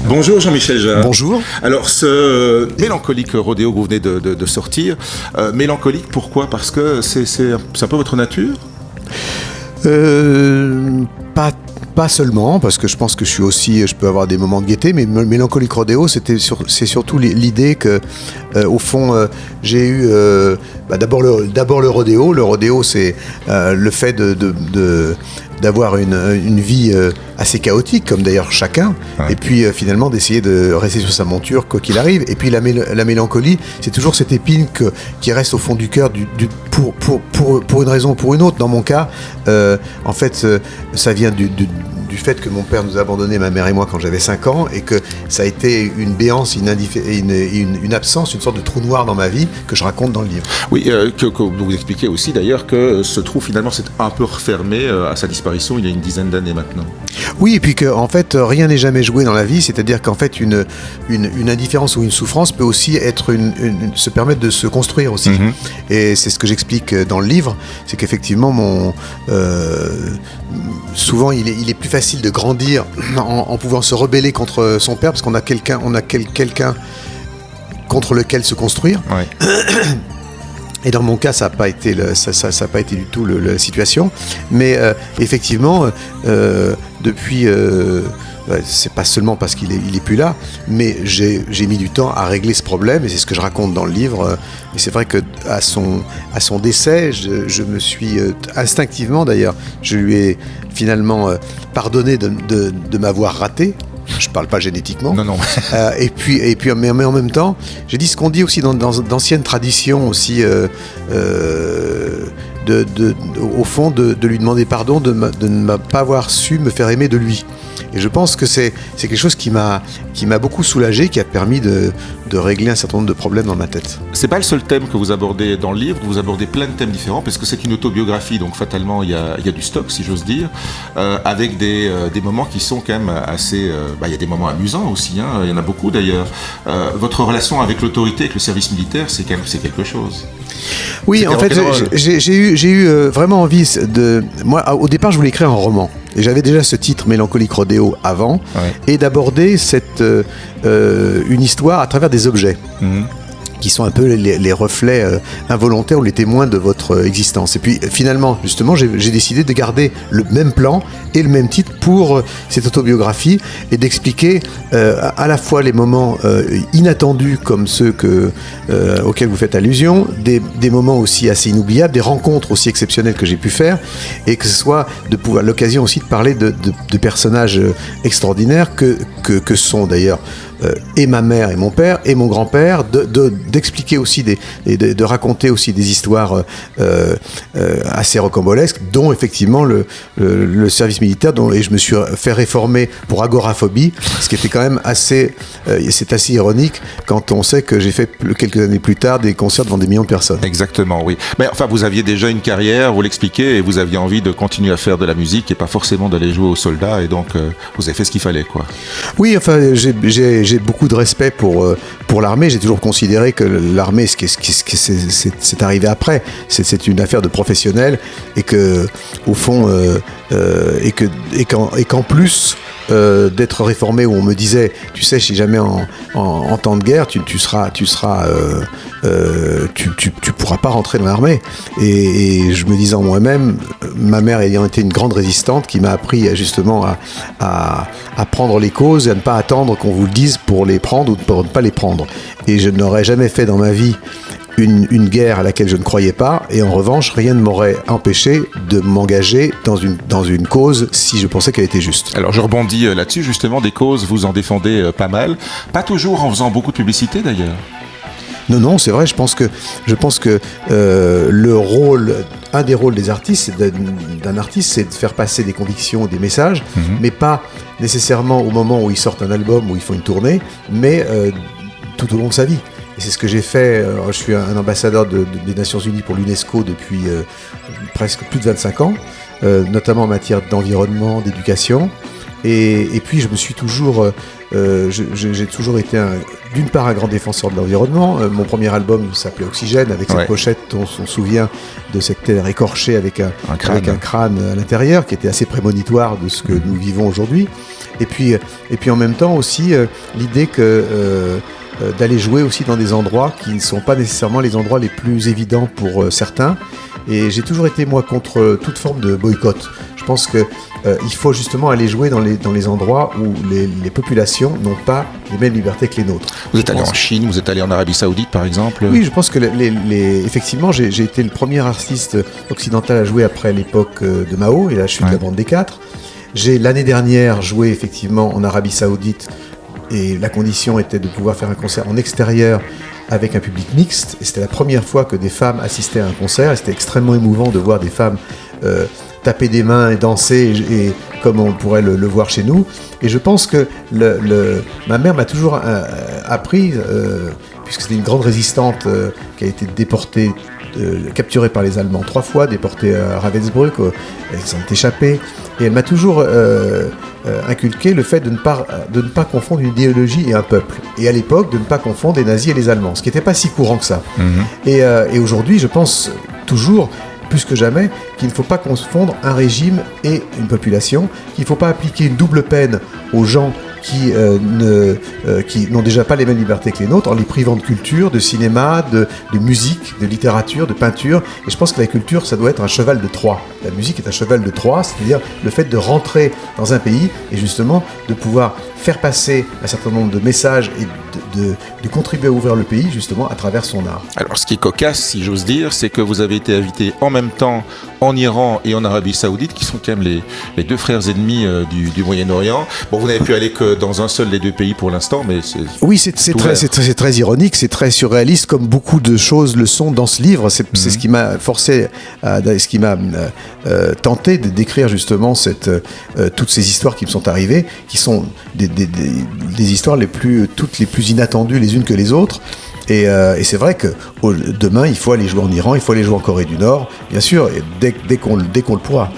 Bonjour Jean-Michel Jarre. Bonjour. Alors ce mélancolique rodéo que vous venez de sortir, mélancolique pourquoi ? Parce que c'est un peu votre nature ? Pas seulement, parce que je pense que je peux avoir des moments de gaieté, mais mélancolique rodéo, c'est surtout l'idée que, au fond, j'ai eu d'abord le rodéo. Le rodéo, c'est le fait d'avoir une vie assez chaotique, comme d'ailleurs chacun, ouais. Et puis finalement d'essayer de rester sur sa monture quoi qu'il arrive. Et puis la mélancolie, c'est toujours cette épine qui reste au fond du cœur pour une raison ou pour une autre. Dans mon cas, en fait, ça vient du fait que mon père nous a abandonnés, ma mère et moi, quand j'avais 5 ans, et que ça a été une béance, une absence, une sorte de trou noir dans ma vie que je raconte dans le livre. Oui, que vous expliquez aussi d'ailleurs que ce trou finalement s'est un peu refermé à sa disparition il y a une dizaine d'années maintenant. Oui, et puis qu'en fait rien n'est jamais joué dans la vie, c'est-à-dire qu'en fait une indifférence ou une souffrance peut aussi être se permettre de se construire aussi. Mm-hmm. Et c'est ce que j'explique dans le livre, c'est qu'effectivement souvent il est plus facile de grandir en pouvant se rebeller contre son père parce qu'on a quelqu'un contre lequel se construire. Ouais. Et dans mon cas, ça n'a pas été du tout la situation. Mais effectivement, depuis, c'est pas seulement parce qu'il est plus là, mais j'ai mis du temps à régler ce problème, et c'est ce que je raconte dans le livre. Et c'est vrai que à son décès, je me suis instinctivement, d'ailleurs, je lui ai finalement pardonné de m'avoir raté. Je parle pas génétiquement. Non. Mais en même temps, j'ai dit ce qu'on dit aussi dans d'anciennes traditions aussi, au fond, de lui demander pardon de ne pas avoir su me faire aimer de lui. Et je pense que c'est quelque chose qui m'a beaucoup soulagé, qui a permis de régler un certain nombre de problèmes dans ma tête. C'est pas le seul thème que vous abordez dans le livre, vous abordez plein de thèmes différents, parce que c'est une autobiographie, donc fatalement il y a du stock, si j'ose dire, avec des moments qui sont quand même assez... il y a des moments amusants aussi, hein, il y en a beaucoup d'ailleurs. Votre relation avec l'autorité, avec le service militaire, c'est quelque chose. Oui, en fait, j'ai eu vraiment envie de... Moi, au départ, je voulais écrire un roman. Et j'avais déjà ce titre, Mélancolique Rodéo, avant, ouais. Et d'aborder une histoire à travers des objets. Mmh. Qui sont un peu les reflets involontaires ou les témoins de votre existence. Et puis finalement, justement, j'ai décidé de garder le même plan et le même titre pour cette autobiographie et d'expliquer à la fois les moments inattendus comme ceux auxquels vous faites allusion, des moments aussi assez inoubliables, des rencontres aussi exceptionnelles que j'ai pu faire, et que ce soit l'occasion aussi de parler de personnages extraordinaires que sont d'ailleurs et ma mère et mon père et mon grand-père, d'expliquer aussi de raconter aussi des histoires assez rocambolesques, dont effectivement le service militaire, et je me suis fait réformer pour agoraphobie, ce qui était quand même c'est assez ironique quand on sait que j'ai fait quelques années plus tard des concerts devant des millions de personnes. Exactement, oui. Mais enfin, vous aviez déjà une carrière, vous l'expliquez, et vous aviez envie de continuer à faire de la musique et pas forcément d'aller jouer aux soldats, et donc vous avez fait ce qu'il fallait, quoi. Oui, enfin, j'ai beaucoup de respect pour l'armée. J'ai toujours considéré que l'armée, c'est arrivé après. C'est une affaire de professionnels, et que, au fond, et qu'en plus d'être réformé, où on me disait, tu sais, si jamais en temps de guerre, tu pourras pas rentrer dans l'armée. Et je me disais en moi-même, ma mère ayant été une grande résistante, qui m'a appris justement à prendre les causes et à ne pas attendre qu'on vous le dise pour les prendre ou pour ne pas les prendre. Et je n'aurais jamais fait dans ma vie une guerre à laquelle je ne croyais pas, et en revanche, rien ne m'aurait empêché de m'engager dans une cause si je pensais qu'elle était juste. Alors je rebondis là-dessus, justement, des causes, vous en défendez pas mal, pas toujours en faisant beaucoup de publicité d'ailleurs. Non, c'est vrai, je pense que un des rôles des artistes, d'un artiste, c'est de faire passer des convictions, des messages, mais pas nécessairement au moment où ils sortent un album, où ils font une tournée, mais tout au long de sa vie. Et c'est ce que j'ai fait. Je suis un ambassadeur des Nations Unies pour l'UNESCO depuis presque plus de 25 ans, notamment en matière d'environnement, d'éducation. Et puis je me suis toujours, j'ai toujours été d'une part un grand défenseur de l'environnement. Mon premier album s'appelait Oxygène, avec cette pochette dont on se souvient, de cette terre écorchée avec un crâne à l'intérieur, qui était assez prémonitoire de ce que nous vivons aujourd'hui. Et puis en même temps aussi l'idée que d'aller jouer aussi dans des endroits qui ne sont pas nécessairement les endroits les plus évidents pour certains. Et j'ai toujours été, moi, contre toute forme de boycott. Je pense qu'il faut justement aller jouer dans les endroits où les populations n'ont pas les mêmes libertés que les nôtres. Vous êtes allé en Chine, vous êtes allé en Arabie Saoudite, par exemple? Oui, je pense que effectivement, j'ai été le premier artiste occidental à jouer après l'époque de Mao et la chute de la bande des quatre. J'ai, l'année dernière, joué effectivement en Arabie Saoudite et la condition était de pouvoir faire un concert en extérieur avec un public mixte. Et c'était la première fois que des femmes assistaient à un concert. Et c'était extrêmement émouvant de voir des femmes taper des mains et danser, et comme on pourrait le voir chez nous. Et je pense que ma mère m'a toujours appris, puisque c'était une grande résistante qui a été déportée, capturée par les Allemands 3 fois, déportée à Ravensbrück, elle s'en est échappée. Et elle m'a toujours inculqué le fait de ne pas confondre une idéologie et un peuple. Et à l'époque, de ne pas confondre les nazis et les Allemands, ce qui n'était pas si courant que ça. Et aujourd'hui, je pense toujours, plus que jamais, qu'il ne faut pas confondre un régime et une population, qu'il ne faut pas appliquer une double peine aux gens qui n'ont déjà pas les mêmes libertés que les nôtres, en les privant de culture, de cinéma, de musique, de littérature, de peinture. Et je pense que la culture, ça doit être un cheval de Troie. La musique est un cheval de Troie, c'est-à-dire le fait de rentrer dans un pays et justement de pouvoir faire passer un certain nombre de messages et de contribuer à ouvrir le pays justement à travers son art. Alors ce qui est cocasse, si j'ose dire, c'est que vous avez été invité en même temps en Iran et en Arabie Saoudite, qui sont quand même les deux frères ennemis du Moyen-Orient. Bon, vous n'avez pu aller que dans un seul des deux pays pour l'instant, mais c'est... Oui, c'est très ironique, c'est très surréaliste, comme beaucoup de choses le sont dans ce livre. C'est ce qui m'a forcé, ce qui m'a tenté de décrire justement toutes ces histoires qui me sont arrivées, qui sont des histoires toutes les plus inattendues les unes que les autres. Et c'est vrai que demain, il faut aller jouer en Iran, il faut aller jouer en Corée du Nord, bien sûr, et dès qu'on le pourra.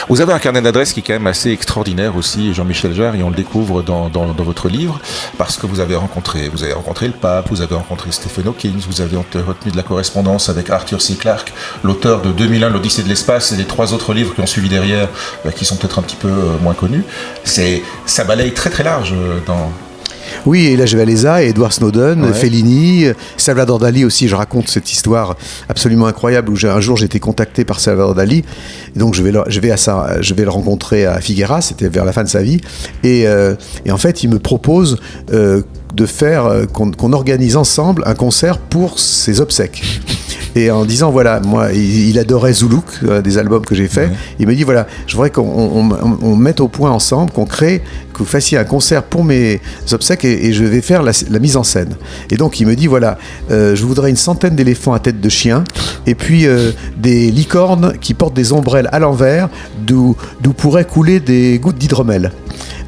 Vous avez un carnet d'adresses qui est quand même assez extraordinaire aussi, Jean-Michel Jarre, et on le découvre dans votre livre, parce que vous avez rencontré le pape, vous avez rencontré Stephen Hawking, vous avez retenu de la correspondance avec Arthur C. Clarke, l'auteur de 2001, l'Odyssée de l'espace, et les 3 autres livres qui ont suivi derrière, qui sont peut-être un petit peu moins connus. Ça balaye très très large dans... Oui, et là je vais à l'ESA, Edward Snowden, Fellini, Salvador Dali aussi. Je raconte cette histoire absolument incroyable où un jour j'ai été contacté par Salvador Dali, et donc je vais le rencontrer à Figueras, c'était vers la fin de sa vie, et en fait il me propose de faire qu'on organise ensemble un concert pour ses obsèques. Et en disant, voilà, moi, il adorait Zuluk, des albums que j'ai faits. Il me dit, voilà, je voudrais qu'on mette au point ensemble, que vous fassiez un concert pour mes obsèques et je vais faire la mise en scène. Et donc, il me dit, voilà, je voudrais une centaine d'éléphants à tête de chien et puis des licornes qui portent des ombrelles à l'envers d'où pourraient couler des gouttes d'hydromel.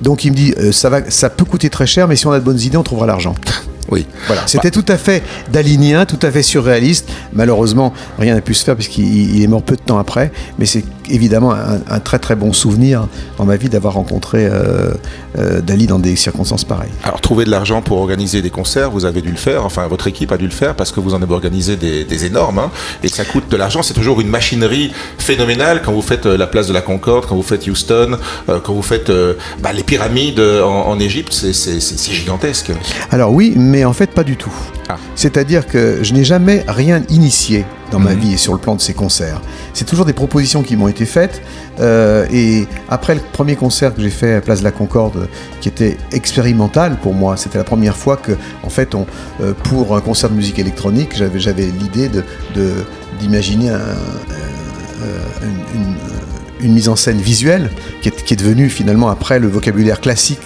Donc, il me dit, ça peut coûter très cher, mais si on a de bonnes idées, on trouvera l'argent. Oui. Voilà. C'était tout à fait dalinien, tout à fait surréaliste. Malheureusement, rien n'a pu se faire puisqu'il est mort peu de temps après. Mais c'est évidemment un très très bon souvenir dans ma vie d'avoir rencontré Dali dans des circonstances pareilles. Alors, trouver de l'argent pour organiser des concerts, vous avez dû le faire. Enfin, votre équipe a dû le faire parce que vous en avez organisé des énormes. Hein, et ça coûte de l'argent. C'est toujours une machinerie phénoménale quand vous faites la place de la Concorde, quand vous faites Houston, quand vous faites les pyramides en Égypte. C'est gigantesque. Alors oui, mais en fait pas du tout. C'est-à-dire que je n'ai jamais rien initié dans ma vie sur le plan de ces concerts. C'est toujours des propositions qui m'ont été faites et après le premier concert que j'ai fait à Place de la Concorde, qui était expérimental pour moi, c'était la première fois que, en fait, pour un concert de musique électronique, j'avais l'idée d'imaginer une mise en scène visuelle qui est devenue finalement après le vocabulaire classique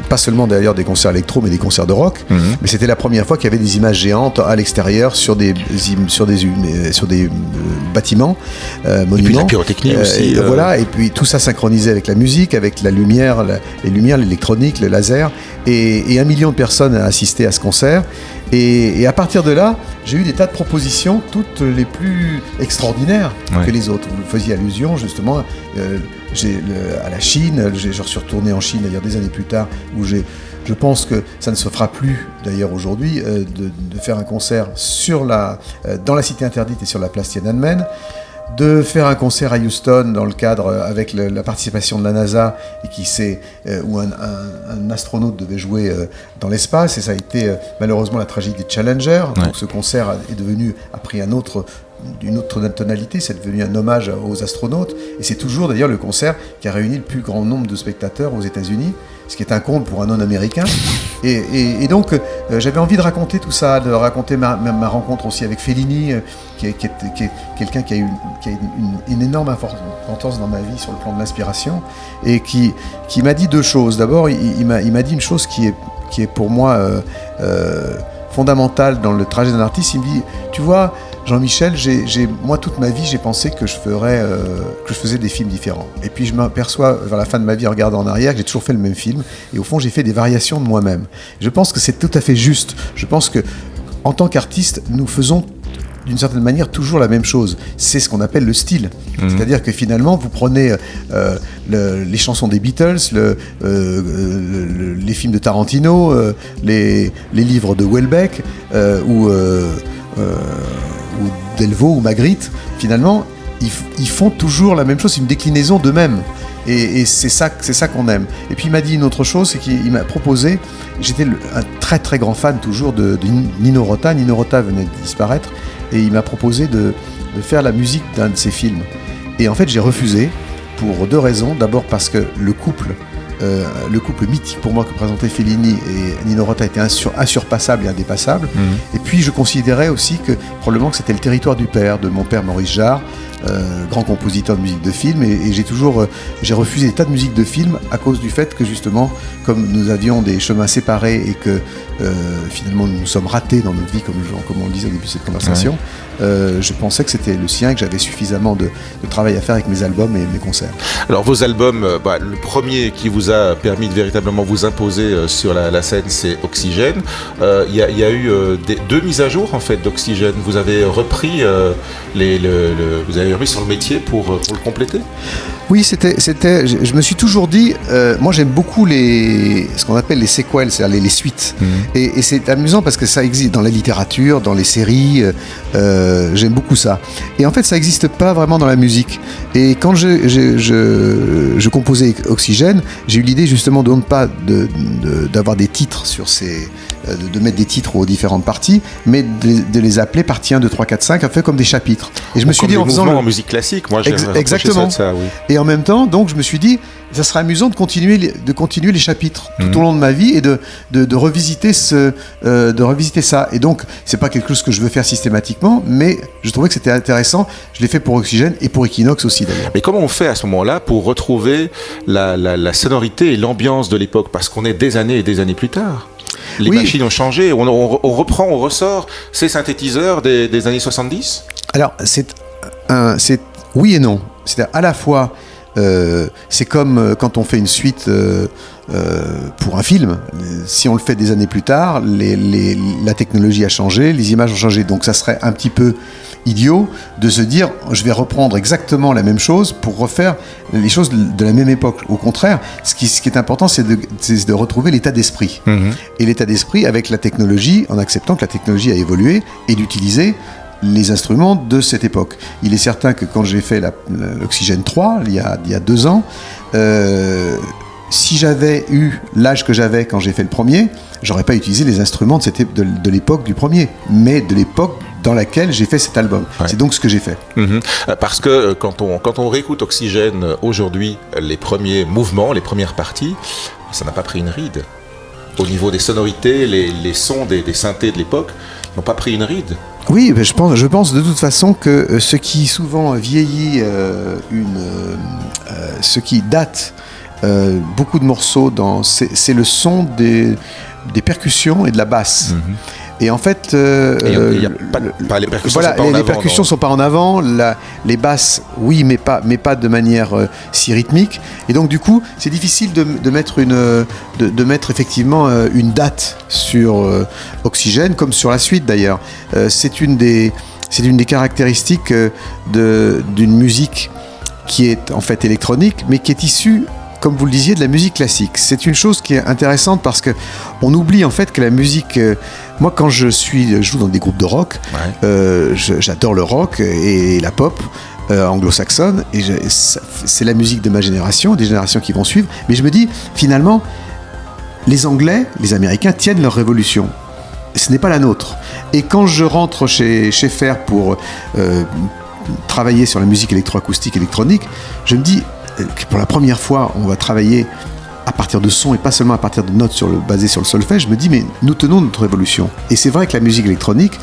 pas seulement d'ailleurs des concerts électro mais des concerts de rock, mais c'était la première fois qu'il y avait des images géantes à l'extérieur sur des bâtiments, monuments. Et puis la pyrotechnie aussi. Voilà, et puis tout ça synchronisé avec la musique, avec la lumière, les lumières, l'électronique, le laser, et 1 million de personnes à assister à ce concert. Et à partir de là, j'ai eu des tas de propositions, toutes les plus extraordinaires que les autres. Vous faisiez allusion justement à la Chine. Je suis retourné en Chine d'ailleurs des années plus tard, où je pense que ça ne se fera plus d'ailleurs aujourd'hui, de faire un concert dans la Cité Interdite et sur la place Tiananmen. de faire un concert à Houston dans le cadre avec la participation de la NASA et où un astronaute devait jouer dans l'espace, et ça a été malheureusement la tragédie des Challenger. Ouais. Donc ce concert a pris une autre tonalité, c'est devenu un hommage aux astronautes, et c'est toujours d'ailleurs le concert qui a réuni le plus grand nombre de spectateurs aux États-Unis, ce qui est un comble pour un non-américain. Et donc j'avais envie de raconter tout ça, de raconter ma rencontre aussi avec Fellini, qui est quelqu'un qui a une énorme importance dans ma vie sur le plan de l'inspiration, et qui m'a dit deux choses. D'abord, il m'a dit une chose qui est pour moi fondamentale dans le trajet d'un artiste. Il me dit, tu vois, Jean-Michel, moi toute ma vie j'ai pensé que je faisais des films différents, et puis je m'aperçois vers la fin de ma vie en regardant en arrière que j'ai toujours fait le même film, et au fond j'ai fait des variations de moi-même. Je pense que c'est tout à fait juste. Je pense que en tant qu'artiste nous faisons d'une certaine manière toujours la même chose. C'est ce qu'on appelle le style. C'est-à-dire que finalement vous prenez les chansons des Beatles, les films de Tarantino, les livres de Houellebecq ou Delvaux ou Magritte, finalement, ils font toujours la même chose, c'est une déclinaison d'eux-mêmes. Et c'est ça qu'on aime. Et puis il m'a dit une autre chose, c'est qu'il m'a proposé, j'étais un très très grand fan toujours de Nino Rota. Nino Rota venait de disparaître, et il m'a proposé de faire la musique d'un de ses films. Et en fait j'ai refusé pour deux raisons. D'abord parce que le couple mythique pour moi que présentait Fellini et Nino Rota était insurpassable et indépassable. Et puis je considérais aussi que probablement que c'était le territoire du père, de mon père Maurice Jarre, grand compositeur de musique de film, et j'ai refusé des tas de musiques de film à cause du fait que justement, comme nous avions des chemins séparés et que finalement nous nous sommes ratés dans notre vie, comme on le disait au début de cette conversation, je pensais que c'était le sien, que j'avais suffisamment de travail à faire avec mes albums et mes concerts. Alors vos albums, le premier qui vous a permis de véritablement vous imposer sur la scène, c'est Oxygène. Il y a eu deux mises à jour en fait d'Oxygène. Vous avez repris vous avez remis sur le métier pour le compléter. Oui, je me suis toujours dit, moi j'aime beaucoup ce qu'on appelle les séquelles, c'est-à-dire les suites. Et c'est amusant parce que ça existe dans la littérature, dans les séries, j'aime beaucoup ça. Et en fait, ça n'existe pas vraiment dans la musique. Et quand je composais Oxygène, j'ai eu l'idée justement de ne pas d'avoir des titres sur de mettre des titres aux différentes parties, mais de les appeler partie 1, 2, 3, 4, 5, un peu comme des chapitres. Et je me suis dit, en faisant en musique classique, moi j'ai exactement ça, oui. Et en même temps, donc je me suis dit, ça serait amusant de continuer les chapitres tout au long de ma vie, et de revisiter ça. Et donc, c'est pas quelque chose que je veux faire systématiquement, mais je trouvais que c'était intéressant. Je l'ai fait pour Oxygène et pour Equinox aussi d'ailleurs. Mais comment on fait à ce moment-là pour retrouver la sonorité et l'ambiance de l'époque, parce qu'on est des années et des années plus tard? Les machines ont changé, on reprend, on ressort ces synthétiseurs des années 70? Alors, c'est oui et non. C'est à la fois, c'est comme quand on fait une suite pour un film. Si on le fait des années plus tard, la technologie a changé, les images ont changé. Donc ça serait un petit peu idiot de se dire je vais reprendre exactement la même chose pour refaire les choses de la même époque. Au contraire, ce qui est important, c'est de retrouver l'état d'esprit. Et l'état d'esprit avec la technologie, en acceptant que la technologie a évolué, et d'utiliser les instruments de cette époque. Il est certain que quand j'ai fait l'Oxygène 3, il y a 2 ans, si j'avais eu l'âge que j'avais quand j'ai fait le premier, j'aurais pas utilisé les instruments de l'époque du premier, mais de l'époque dans laquelle j'ai fait cet album. Ouais. C'est donc ce que j'ai fait. Parce que quand on réécoute Oxygène aujourd'hui, les premiers mouvements, les premières parties, ça n'a pas pris une ride. Au niveau des sonorités, les sons des synthés de l'époque n'ont pas pris une ride. Oui, je pense de toute façon que ce qui souvent vieillit ce qui date beaucoup de morceaux, c'est le son des percussions et de la basse. Et en fait, les percussions sont pas en avant. sont pas en avant. Les basses, oui, mais pas de manière si rythmique. Et donc du coup, c'est difficile de mettre effectivement une date sur Oxygène, comme sur la suite d'ailleurs. C'est une des caractéristiques d'une musique qui est en fait électronique, mais qui est issue, comme vous le disiez, de la musique classique. C'est une chose qui est intéressante parce que on oublie en fait que la musique... moi, quand je joue dans des groupes de rock, j'adore le rock et la pop. anglo-saxonne, et c'est la musique de ma génération, des générations qui vont suivre, mais je me dis, finalement, les Anglais, les Américains tiennent leur révolution. Ce n'est pas la nôtre. Et quand je rentre chez Schaeffer pour travailler sur la musique électroacoustique électronique, je me dis que pour la première fois, on va travailler à partir de sons et pas seulement à partir de notes basées sur le solfège. Je me dis, mais nous tenons notre révolution. Et c'est vrai que la musique électronique,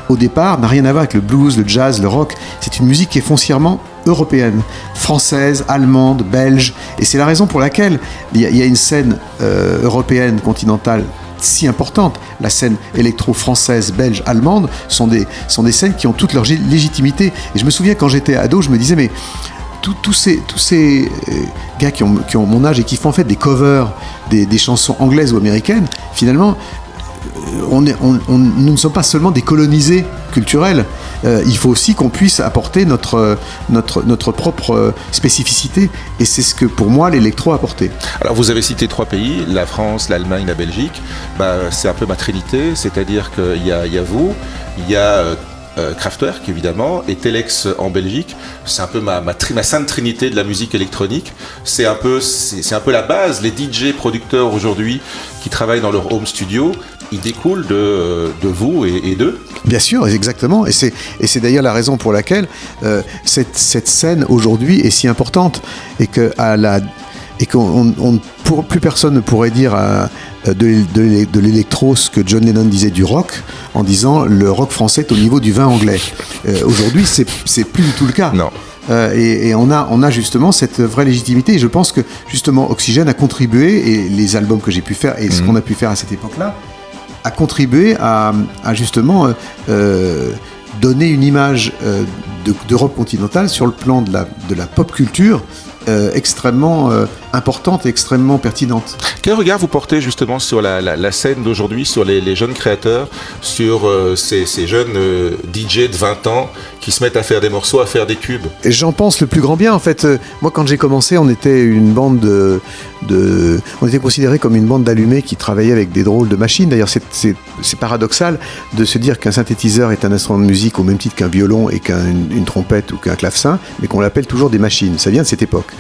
au départ, n'a rien à voir avec le blues, le jazz, le rock. C'est une musique qui est foncièrement européenne, française, allemande, belge. Et c'est la raison pour laquelle il y a une scène européenne, continentale, si importante. La scène électro-française, belge, allemande sont des scènes qui ont toute leur légitimité. Et je me souviens, quand j'étais ado, je me disais, mais tous ces gars qui ont mon âge et qui font en fait des covers des chansons anglaises ou américaines, finalement, nous ne sommes pas seulement des colonisés culturels. Il faut aussi qu'on puisse apporter notre propre spécificité. Et c'est ce que, pour moi, l'électro a apporté. Alors, vous avez cité 3 pays, la France, l'Allemagne, la Belgique. C'est un peu ma trinité, c'est-à-dire qu'il y a vous, il y a Kraftwerk évidemment, et Telex en Belgique. C'est un peu ma sainte trinité de la musique électronique. C'est un peu la base. Les DJ producteurs aujourd'hui qui travaillent dans leur home studio, ils découlent de vous et d'eux. Bien sûr, exactement. Et c'est d'ailleurs la raison pour laquelle cette scène aujourd'hui est si importante et que plus personne ne pourrait dire de l'électro ce que John Lennon disait du rock, en disant le rock français est au niveau du vin anglais. Aujourd'hui, c'est plus du tout le cas. Non. Et on a justement cette vraie légitimité. Et je pense que justement Oxygène a contribué, et les albums que j'ai pu faire et ce qu'on a pu faire à cette époque-là, a contribué à justement donner une image d'Europe continentale sur le plan de la pop culture extrêmement importante et extrêmement pertinente. Quel regard vous portez justement sur la scène d'aujourd'hui, sur les jeunes créateurs, sur ces jeunes DJ de 20 ans qui se mettent à faire des morceaux, à faire des tubes? J'en pense le plus grand bien en fait. Moi quand j'ai commencé, on était une bande on était considéré comme une bande d'allumés qui travaillait avec des drôles de machines. D'ailleurs c'est paradoxal de se dire qu'un synthétiseur est un instrument de musique au même titre qu'un violon et qu'une trompette ou qu'un clavecin, mais qu'on l'appelle toujours des machines. Ça vient de cette époque.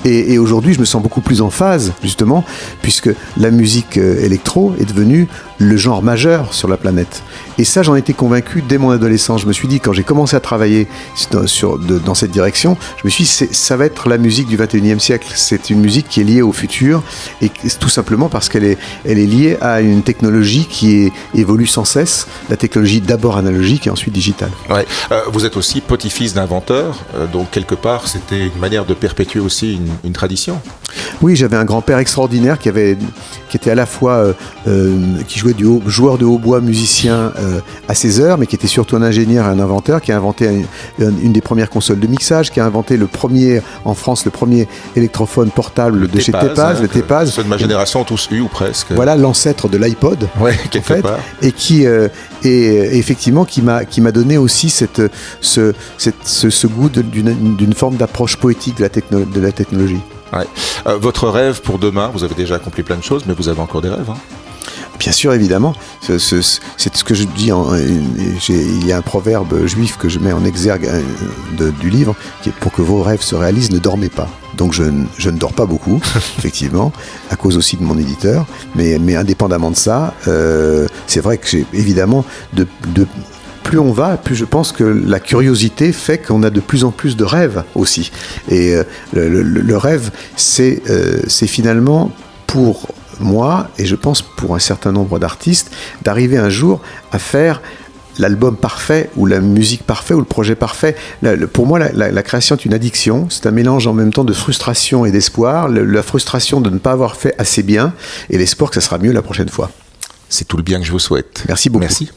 Et aujourd'hui je me sens beaucoup plus en phase justement, puisque la musique électro est devenue le genre majeur sur la planète. Et ça, j'en étais convaincu dès mon adolescence. Je me suis dit, quand j'ai commencé à travailler dans cette direction, je me suis dit, ça va être la musique du 21e siècle. C'est une musique qui est liée au futur, et tout simplement parce qu'elle est liée à une technologie qui évolue sans cesse, la technologie d'abord analogique et ensuite digitale. Ouais. Vous êtes aussi petit-fils d'inventeur, donc quelque part, c'était une manière de perpétuer aussi une tradition. Oui, j'avais un grand-père extraordinaire qui était à la fois qui jouait joueur de hautbois, musicien à ses heures, mais qui était surtout un ingénieur et un inventeur, qui a inventé une des premières consoles de mixage, qui a inventé en France le premier électrophone portable de chez Tepaz, le Tepaz. Ceux de ma génération ont tous eu ou presque. Voilà l'ancêtre de l'iPod, ouais, quelque part. Et qui effectivement qui m'a donné aussi ce goût d'une forme d'approche poétique de la technologie. Ouais. Votre rêve pour demain, vous avez déjà accompli plein de choses, mais vous avez encore des rêves, hein? Bien sûr, évidemment. C'est ce que je dis. Il y a un proverbe juif que je mets en exergue du livre, qui est: pour que vos rêves se réalisent, ne dormez pas. Donc je ne dors pas beaucoup, effectivement, à cause aussi de mon éditeur. Mais indépendamment de ça, c'est vrai que j'ai évidemment plus on va, plus je pense que la curiosité fait qu'on a de plus en plus de rêves aussi. Et le rêve, c'est finalement pour moi, et je pense pour un certain nombre d'artistes, d'arriver un jour à faire l'album parfait ou la musique parfaite ou le projet parfait. Pour moi, la création est une addiction. C'est un mélange en même temps de frustration et d'espoir. La frustration de ne pas avoir fait assez bien et l'espoir que ça sera mieux la prochaine fois. C'est tout le bien que je vous souhaite. Merci beaucoup. Merci.